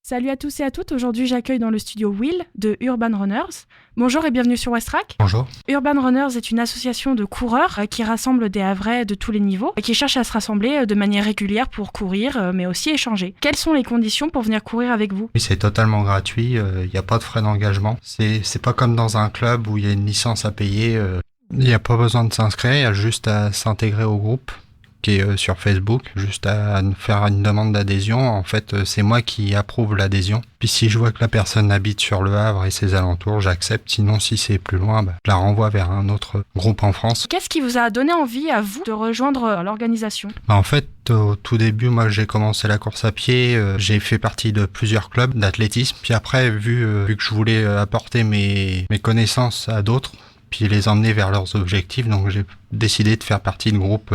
Salut à tous et à toutes, aujourd'hui j'accueille dans le studio Will de Urban Runners. Bonjour et bienvenue sur Westrack. Bonjour. Urban Runners est une association de coureurs qui rassemble des Havrais de tous les niveaux et qui cherche à se rassembler de manière régulière pour courir mais aussi échanger. Quelles sont les conditions pour venir courir avec vous ? Oui, c'est totalement gratuit, il n'y a pas de frais d'engagement. C'est pas comme dans un club où il y a une licence à payer. Il n'y a pas besoin de s'inscrire, il y a juste à s'intégrer au groupe qui est sur Facebook, juste à faire une demande d'adhésion. En fait, c'est moi qui approuve l'adhésion. Puis si je vois que la personne habite sur Le Havre et ses alentours, j'accepte. Sinon, si c'est plus loin, je la renvoie vers un autre groupe en France. Qu'est-ce qui vous a donné envie à vous de rejoindre l'organisation ? En fait, au tout début, moi, j'ai commencé la course à pied. J'ai fait partie de plusieurs clubs d'athlétisme. Puis après, vu que je voulais apporter mes connaissances à d'autres, puis les emmener vers leurs objectifs, donc j'ai décidé de faire partie de groupes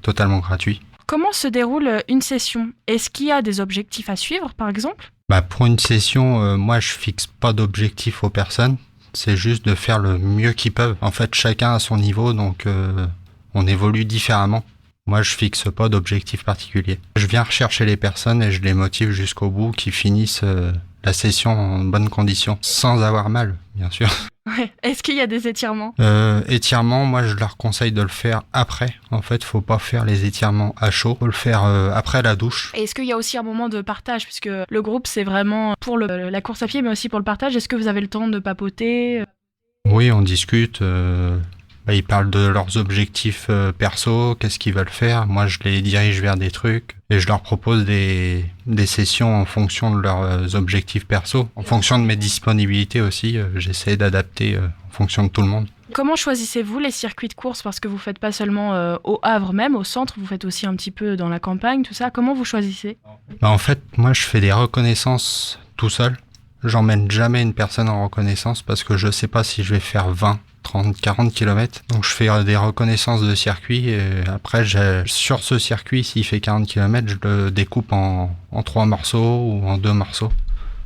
totalement gratuits. Comment se déroule une session ? Est-ce qu'il y a des objectifs à suivre, par exemple ? Pour une session, moi, je fixe pas d'objectif aux personnes. C'est juste de faire le mieux qu'ils peuvent. En fait, chacun a son niveau, donc on évolue différemment. Moi, je fixe pas d'objectif particulier. Je viens rechercher les personnes et je les motive jusqu'au bout, qu'ils finissent la session en bonnes conditions, sans avoir mal, bien sûr. Ouais. Est-ce qu'il y a des étirements ? Étirements, moi, je leur conseille de le faire après. En fait, faut pas faire les étirements à chaud. Faut le faire après la douche. Et est-ce qu'il y a aussi un moment de partage, puisque le groupe, c'est vraiment pour la course à pied, mais aussi pour le partage. Est-ce que vous avez le temps de papoter ? Oui, on discute. Ils parlent de leurs objectifs perso, qu'est-ce qu'ils veulent faire. Moi, je les dirige vers des trucs et je leur propose des sessions en fonction de leurs objectifs perso. En fonction de mes disponibilités aussi, j'essaie d'adapter en fonction de tout le monde. Comment choisissez-vous les circuits de course ? Parce que vous faites pas seulement au Havre même, au centre, vous faites aussi un petit peu dans la campagne, tout ça. Comment vous choisissez ? En fait, moi, je fais des reconnaissances tout seul. J'emmène jamais une personne en reconnaissance parce que je sais pas si je vais faire 20, 30, 40 km. Donc je fais des reconnaissances de circuit et après, sur ce circuit, s'il fait 40 km, je le découpe en 3 morceaux ou en 2 morceaux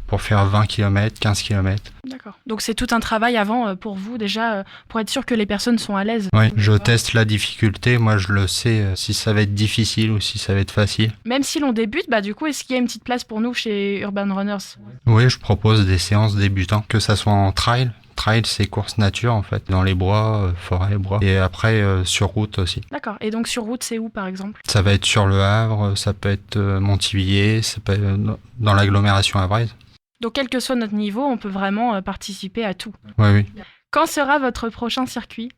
pour faire 20 km, 15 km. D'accord. Donc c'est tout un travail avant pour vous déjà, pour être sûr que les personnes sont à l'aise. Oui, je teste la difficulté. Moi, je le sais si ça va être difficile ou si ça va être facile. Même si l'on débute, du coup, est-ce qu'il y a une petite place pour nous chez Urban Runners ? Oui, je propose des séances débutants, que ça soit en trail. Trail, c'est course nature, en fait, dans les bois, forêt, bois. Et après, sur route aussi. D'accord. Et donc, sur route, c'est où, par exemple ? Ça va être sur Le Havre, ça peut être Montivilliers, ça peut être dans l'agglomération havraise. Donc, quel que soit notre niveau, on peut vraiment participer à tout. Oui. Quand sera votre prochain circuit ?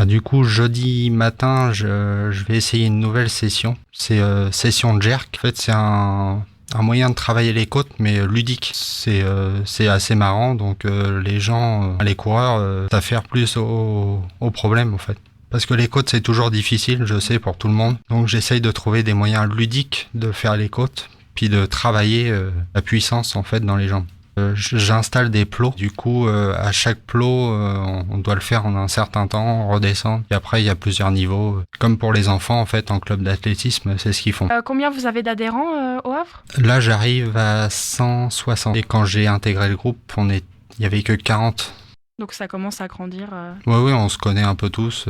Du coup, jeudi matin, je vais essayer une nouvelle session. C'est session jerk. En fait, c'est un moyen de travailler les côtes, mais ludique. C'est assez marrant, donc les gens, les coureurs, s'affairent plus au problème, en fait. Parce que les côtes, c'est toujours difficile, je sais, pour tout le monde. Donc j'essaye de trouver des moyens ludiques de faire les côtes, puis de travailler la puissance, en fait, dans les jambes. J'installe des plots. Du coup, à chaque plot, on doit le faire en un certain temps, redescendre. Et après, il y a plusieurs niveaux. Comme pour les enfants, en fait, en club d'athlétisme, c'est ce qu'ils font. Combien vous avez d'adhérents au Havre ? Là, j'arrive à 160. Et quand j'ai intégré le groupe, il y avait que 40. Donc ça commence à grandir. Oui, on se connaît un peu tous,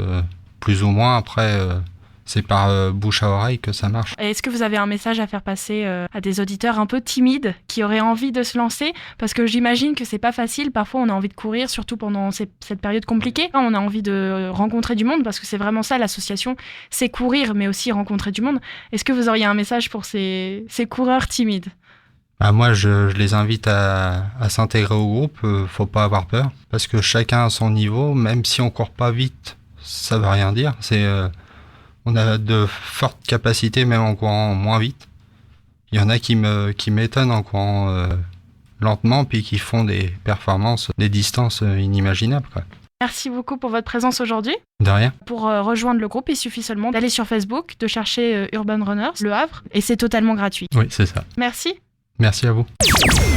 plus ou moins. Après, c'est par bouche à oreille que ça marche. Et est-ce que vous avez un message à faire passer à des auditeurs un peu timides qui auraient envie de se lancer ? Parce que j'imagine que c'est pas facile. Parfois, on a envie de courir, surtout pendant cette période compliquée. On a envie de rencontrer du monde parce que c'est vraiment ça, l'association. C'est courir, mais aussi rencontrer du monde. Est-ce que vous auriez un message pour ces coureurs timides ? Moi, je les invite à s'intégrer au groupe. Faut pas avoir peur. Parce que chacun a son niveau. Même si on court pas vite, ça veut rien dire. On a de fortes capacités, même en courant moins vite. Il y en a qui m'étonnent en courant lentement, puis qui font des performances, des distances inimaginables, quoi. Merci beaucoup pour votre présence aujourd'hui. De rien. Pour rejoindre le groupe, il suffit seulement d'aller sur Facebook, de chercher Urban Runners, Le Havre, et c'est totalement gratuit. Oui, c'est ça. Merci. Merci à vous.